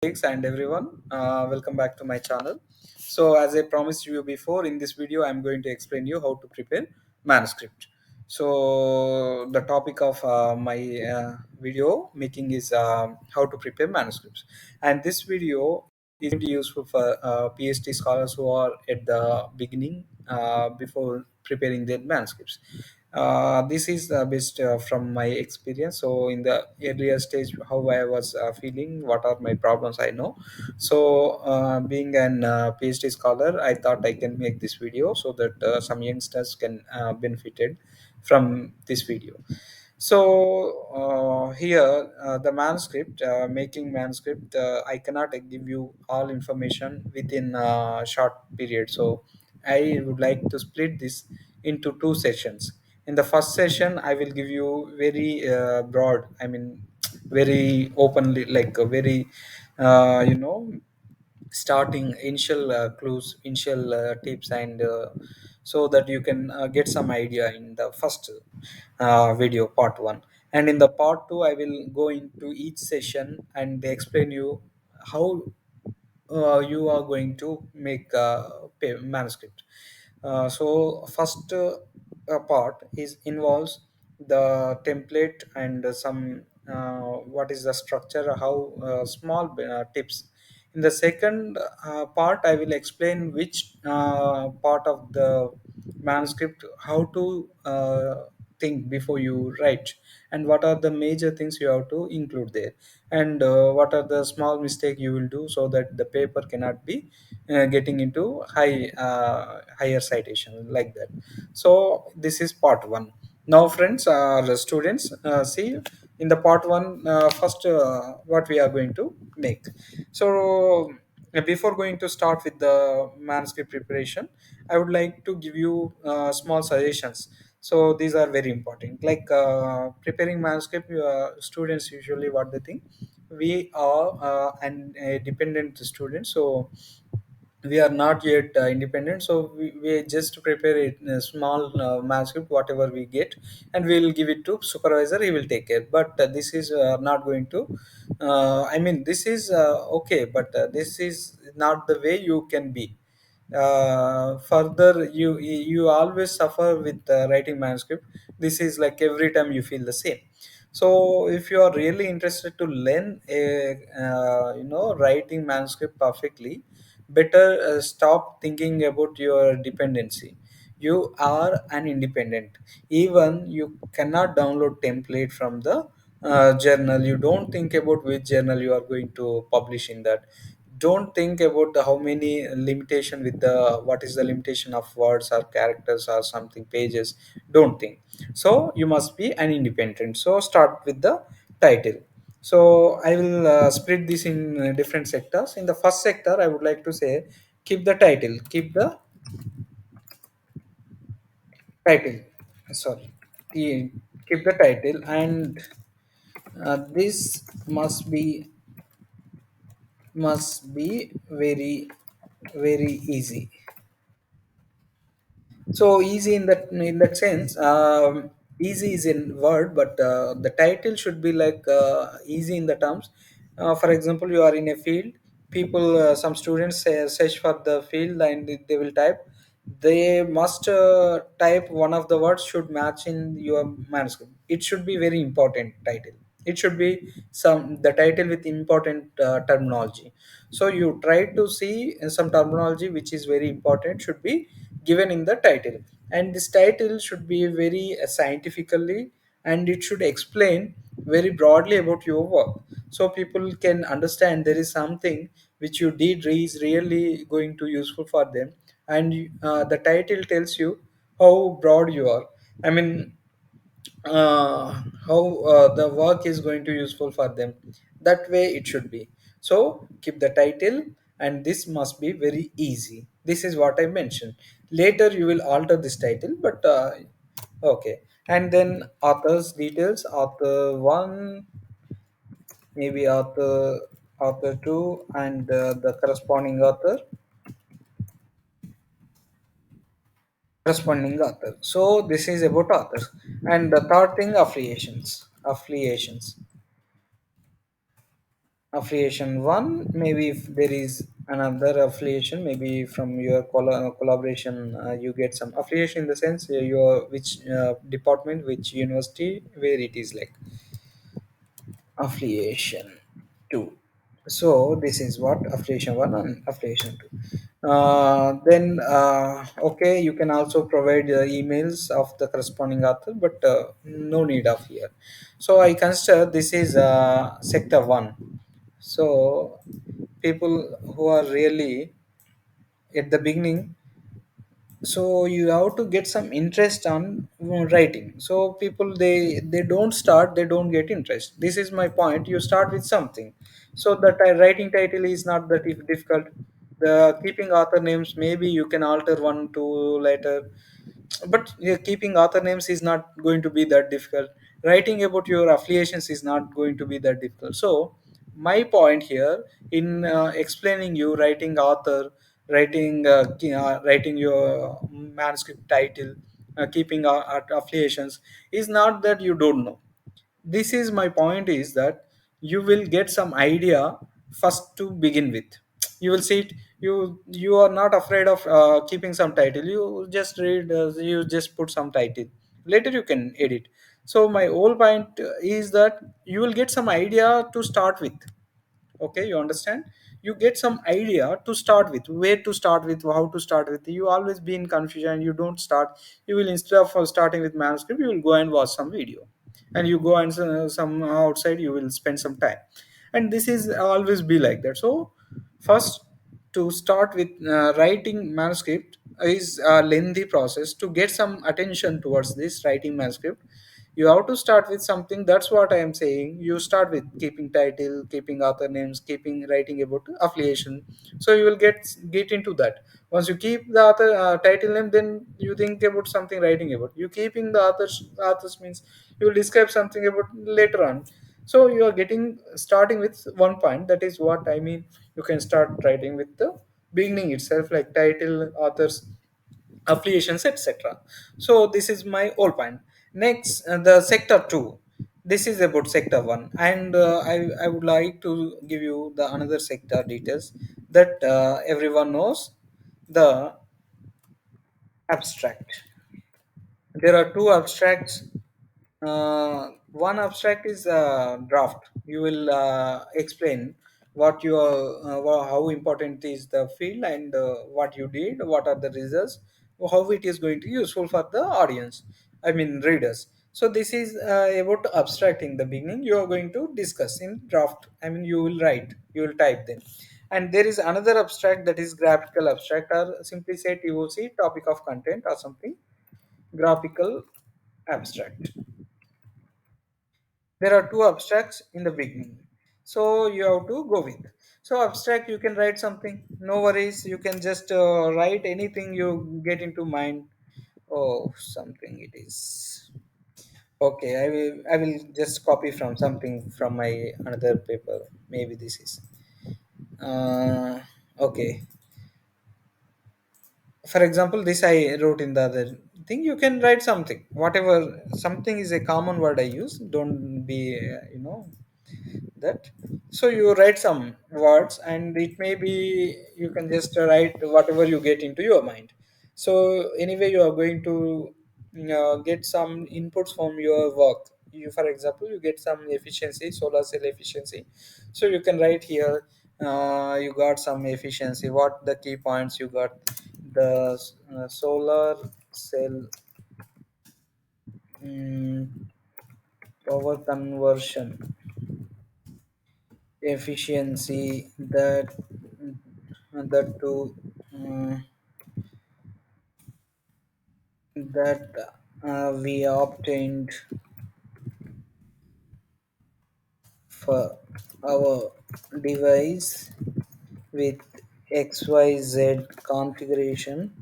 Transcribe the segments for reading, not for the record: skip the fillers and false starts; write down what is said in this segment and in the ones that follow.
Thanks and everyone, welcome back to my channel. So as I promised you before, in this video I'm going to explain you how to prepare manuscript. So the topic of my video making is how to prepare manuscripts, and this video is really useful for PhD scholars who are at the beginning before preparing their manuscripts. This is based from my experience. So in the earlier stage, how I was feeling, what are my problems, I know. So being an PhD scholar, I thought I can make this video so that some youngsters can benefited from this video. So here the manuscript, making manuscript, I cannot give you all information within a short period. So I would like to split this into two sessions. In the first session, I will give you very broad, I mean, very openly, like a very, you know, starting initial clues, initial tips, and so that you can get some idea in the first video part one. And in the part two, I will go into each session and explain you how you are going to make manuscript. So first part is involves the template and some what is the structure, how small tips. In the second part, I will explain which part of the manuscript, how to think before you write, and what are the major things you have to include there, and what are the small mistake you will do so that the paper cannot be getting into higher citation like that. So this is part one. Now friends, the students, see, in the part one, first what we are going to make. So before going to start with the manuscript preparation, I would like to give you small suggestions. So these are very important, like preparing manuscript. Students usually what they think, we are an dependent student, so we are not yet independent, so we just prepare a small manuscript whatever we get, and we will give it to supervisor, he will take care. But this is not going to, I mean, this is okay, but this is not the way you can be. Further, you always suffer with writing manuscript. This is like every time you feel the same. So if you are really interested to learn a writing manuscript perfectly, better stop thinking about your dependency. You are an independent. Even you cannot download template from the journal. You don't think about which journal you are going to publish in that. Don't think about how many limitation with the, what is the limitation of words or characters or something pages. Don't think. So you must be an independent. So start with the title. So I will split this in different sectors. In the first sector, I would like to say, keep the title, keep the title. Sorry, keep the title, and this must be very easy. So easy in that sense, easy is in word, but the title should be like easy in the terms. For example, you are in a field, people, some students search for the field and they will type, they must type one of the words should match in your manuscript. It should be very important title. It should be some the title with important terminology. So you try to see some terminology which is very important should be given in the title, and this title should be very scientifically, and it should explain very broadly about your work, so people can understand there is something which you did is really going to useful for them. And the title tells you how broad you are, I mean, how the work is going to useful for them. That way it should be. So keep the title, and this must be very easy. This is what I mentioned. Later you will alter this title, but okay. And then author's details, author 1, maybe author 2, and the corresponding author. So this is about authors. And the third thing, affiliations. affiliation one, maybe if there is another affiliation, maybe from your collaboration, you get some affiliation, in the sense your which department, which university, where it is like affiliation 2. So this is what affiliation 1 and affiliation 2. Then okay, you can also provide emails of the corresponding author, but no need of here. So I consider this is sector 1. So people who are really at the beginning, so you have to get some interest on writing. So people, they don't start, they don't get interest. This is my point. You start with something, so that writing title is not that difficult. The keeping author names, maybe you can alter one two later, but yeah, keeping author names is not going to be that difficult. Writing about your affiliations is not going to be that difficult. So my point here in explaining you writing author, writing your manuscript title, keeping affiliations, is not that you don't know. This is my point, is that you will get some idea first to begin with. You will see it. You are not afraid of keeping some title. You just read, you just put some title, later you can edit. So my whole point is that you will get some idea to start with. Okay, you understand? You get some idea to start with, where to start with, how to start with. You always be in confusion, you don't start. You will, instead of starting with manuscript, you will go and watch some video, and you go and some outside, you will spend some time. And this is always be like that. So first, to start with writing manuscript is a lengthy process. To get some attention towards this writing manuscript, you have to start with something. That's what I am saying. You start with keeping title, keeping author names, keeping writing about affiliation. So you will get into that. Once you keep the author title name, then you think about something writing about. You keeping the authors means you will describe something about later on. So you are getting starting with one point. That is what I mean. You can start writing with the beginning itself, like title, authors, affiliations, etc. So this is my whole point. Next, the sector 2. This is about sector 1, and I would like to give you the another sector details that everyone knows, the abstract. There are two abstracts. One abstract is draft. You will explain what you are, how important is the field, and what you did, what are the results, how it is going to be useful for the audience. I mean readers. So this is about abstract. In the beginning, you are going to discuss in draft. I mean you will write, you will type them. And there is another abstract, that is graphical abstract, or simply say TOC, topic of content or something. Graphical abstract. There are two abstracts in the beginning, so you have to go with. So abstract, you can write something, no worries. You can just write anything you get into mind. Oh, something it is. Okay, I will just copy from something from my another paper. Maybe this is uh, okay. For example, this I wrote in the other thing. You can write something, whatever. Something is a common word I use. Don't be that. So you write some words, and it may be, you can just write whatever you get into your mind. So anyway, you are going to get some inputs from your work. You, for example, you get some efficiency, solar cell efficiency. So you can write here, you got some efficiency, what the key points you got. The solar cell mm, power conversion efficiency, that to that we obtained for our device with XYZ configuration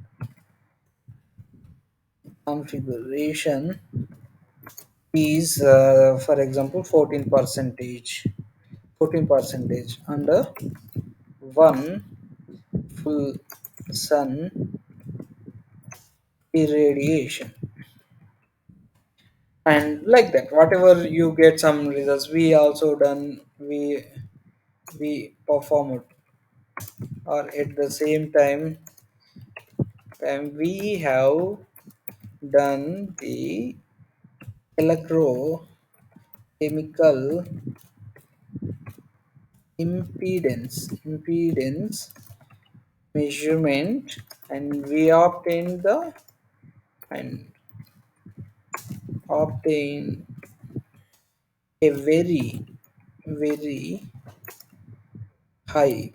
is for example 14 percentage, 14 percentage under one full sun irradiation. And like that, whatever you get some results. We also done, we we performed, or at the same time we have done the electrochemical impedance measurement, and we and obtain a very high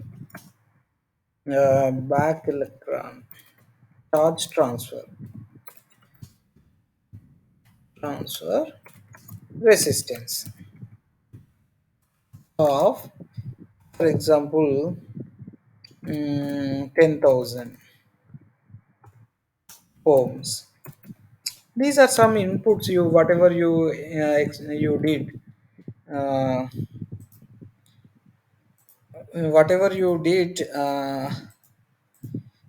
back electron charge transfer resistance of, for example, 10,000 ohms. These are some inputs, you whatever you did, uh, whatever you did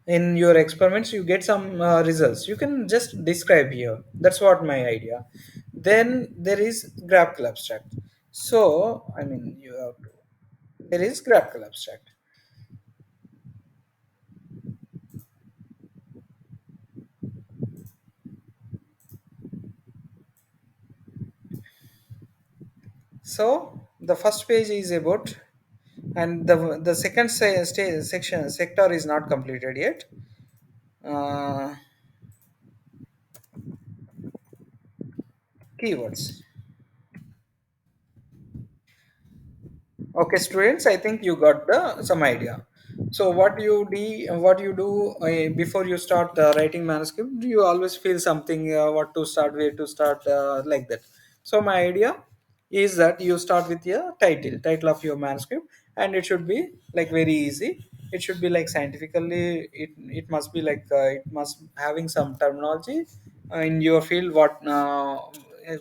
in your experiments, you get some results, you can just describe here. That's what my idea. Then there is graphical abstract. So I mean, you have to, there is graphical abstract. So the first page is about, and the second section sector is not completed yet. uh, Keywords. Okay, students, I think you got the some idea. So what you do before you start writing manuscript, you always feel something, what to start, where to start, like that. So my idea is that you start with your title of your manuscript, and it should be like very easy. It should be like scientifically. It must be like it must having some terminology in your field. What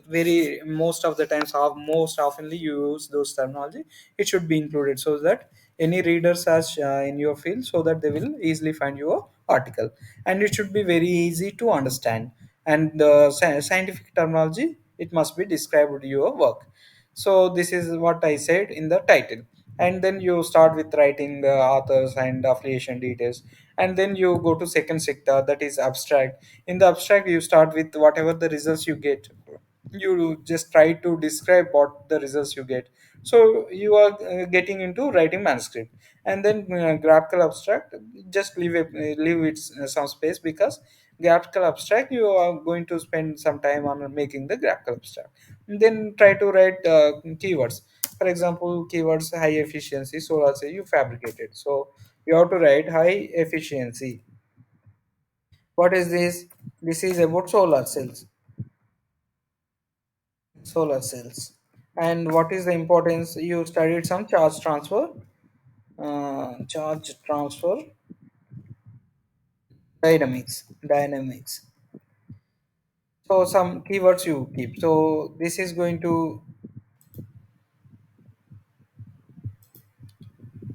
very most of the times, how most oftenly you use those terminology, it should be included so that any reader search in your field, so that they will easily find your article, and it should be very easy to understand. And the scientific terminology, it must be described your work. So this is what I said in the title. And then you start with writing the authors and affiliation details, and then you go to second sector, that is abstract. In the abstract, you start with whatever the results you get, you just try to describe what the results you get. So you are getting into writing manuscript. And then graphical abstract, just leave it some space, because graphical abstract, you are going to spend some time on making the graphical abstract. And then try to write keywords. For example, keywords: high efficiency solar cell you fabricated. So you have to write high efficiency. What is this? This is about solar cells. And what is the importance? You studied some charge transfer dynamics. So some keywords you keep. So this is going to,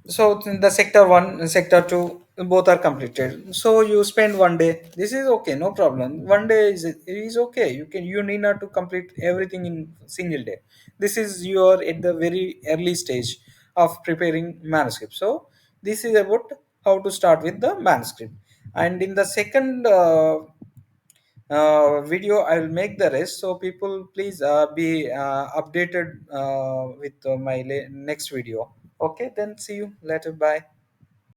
so the sector 1 and sector 2 both are completed. So you spend one day. This is okay, no problem. One day is okay. You need not to complete everything in single day. This is your at the very early stage of preparing manuscript. So this is about how to start with the manuscript. And in the second video, I will make the rest. So people, please be updated with my next video. Okay, then see you later. Bye.